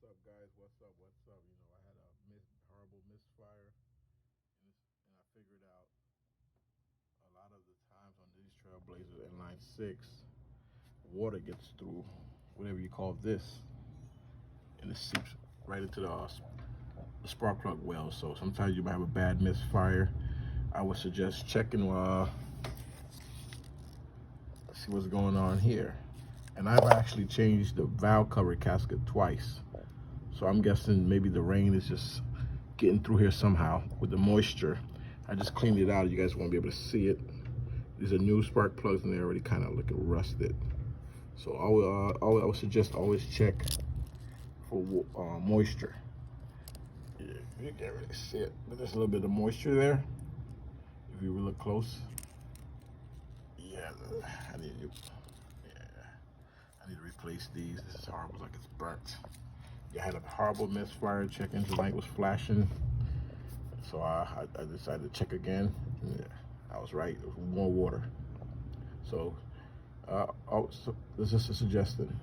up, guys? What's up? What's up? You know, I had a horrible misfire, and I figured out a lot of the times on these trailblazers in line 6, water gets through whatever you call this, and it seeps right into the spark plug well. So sometimes you might have a bad misfire. I would suggest checking. See what's going on here. And I've actually changed the valve cover gasket twice. So I'm guessing maybe the rain is just getting through here somehow with the moisture. I just cleaned it out. You guys won't be able to see it. These are new spark plugs and they're already kind of looking rusted. So I would suggest always check for moisture. Yeah, you can't really see it, but there's a little bit of moisture there. If you look close. Yeah, I need to replace these. This is horrible, like it's burnt. Yeah, I had a horrible misfire. Check engine light was flashing. So I decided to check again. Yeah, I was right. It was more water. So, this is just a suggestion.